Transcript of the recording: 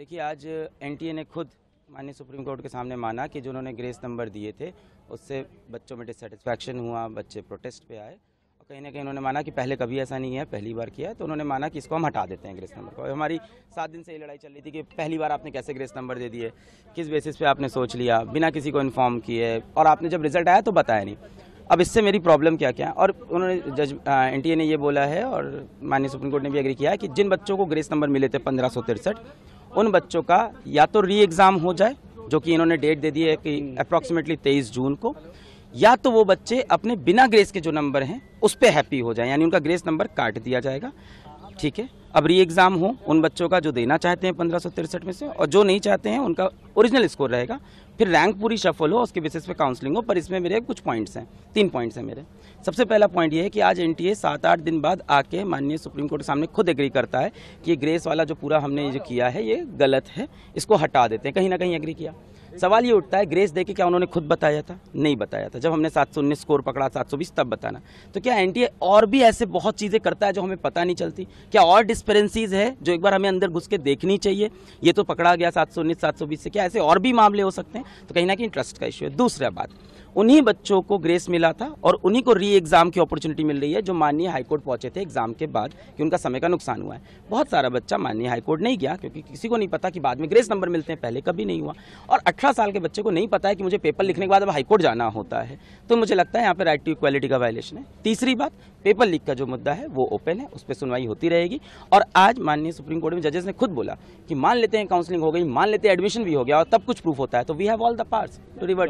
देखिए, आज एनटीए ने खुद माननीय सुप्रीम कोर्ट के सामने माना कि जो उन्होंने ग्रेस नंबर दिए थे उससे बच्चों में डिससेटिस्फैक्शन हुआ, बच्चे प्रोटेस्ट पे आए और कहीं ना कहीं उन्होंने माना कि पहले कभी ऐसा नहीं है, पहली बार किया है, तो उन्होंने माना कि इसको हम हटा देते हैं ग्रेस नंबर को। हमारी 7 दिन से ये लड़ाई चल रही थी कि पहली बार आपने कैसे ग्रेस नंबर दे दिए, किस बेसिस पे आपने सोच लिया, बिना किसी को इन्फॉर्म किए, और आपने जब रिजल्ट आया तो बताया नहीं। अब इससे मेरी प्रॉब्लम क्या क्या है, और उन्होंने जज एनटीए ने ये बोला है और माननीय सुप्रीम कोर्ट ने भी एग्री किया है कि जिन बच्चों को ग्रेस नंबर मिले थे 1563, उन बच्चों का या तो री एग्ज़ाम हो जाए, जो कि इन्होंने डेट दे दी है कि अप्रॉक्सीमेटली 23 जून को, या तो वो बच्चे अपने बिना ग्रेस के जो नंबर हैं उस पर हैप्पी हो जाए, यानी उनका ग्रेस नंबर काट दिया जाएगा। ठीक है, अब री एग्ज़ाम हो उन बच्चों का जो देना चाहते हैं 1563 में से, और जो नहीं चाहते हैं उनका ओरिजिनल स्कोर रहेगा, फिर रैंक पूरी शफल हो, उसके बेसिस पे काउंसलिंग हो। पर इसमें मेरे कुछ पॉइंट्स हैं, 3 पॉइंट्स हैं मेरे। सबसे पहला पॉइंट ये है कि आज एनटीए 7-8 दिन बाद आके माननीय सुप्रीम कोर्ट के सामने खुद एग्री करता है कि ये ग्रेस वाला जो पूरा हमने जो किया है ये गलत है, इसको हटा देते हैं। कहीं ना कहीं एग्री किया। सवाल ये उठता है, ग्रेस देके क्या उन्होंने खुद बताया था? नहीं बताया था। जब हमने 719 स्कोर पकड़ा, 720 तब बताना। तो क्या एनटीए और भी ऐसे बहुत चीज़ें करता है जो हमें पता नहीं चलती? क्या और डिस्पेरेंसीज है जो एक बार हमें अंदर घुस के देखनी चाहिए? ये तो पकड़ा गया 719 720 से, क्या ऐसे और भी मामले हो सकते हैं? तो कहीं ना कहीं ट्रस्ट का इश्यू है। दूसरा बात, उन्हीं बच्चों को ग्रेस मिला था और उन्हीं को री एग्जाम की अपॉर्चुनिटी मिल रही है जो माननीय हाईकोर्ट पहुंचे थे एग्जाम के बाद कि उनका समय का नुकसान हुआ है। बहुत सारा बच्चा माननीय हाईकोर्ट नहीं गया क्योंकि किसी को नहीं पता कि बाद में ग्रेस नंबर मिलते हैं, पहले कभी नहीं हुआ। और 18 साल के बच्चे को नहीं पता है कि मुझे पेपर लिखने के बाद अब हाईकोर्ट जाना होता है। तो मुझे लगता है यहाँ पे राइट टू इक्वालिटी का वायलेशन है। तीसरी बात, पेपर लीक का जो मुद्दा है वो ओपन है, उस पर सुनवाई होती रहेगी। और आज माननीय सुप्रीम कोर्ट में जजेस ने खुद बोला कि मान लेते हैं काउंसलिंग हो गई, मान लेते हैं एडमिशन भी हो गया और तब कुछ प्रूफ होता है तो we have all the powers to revert.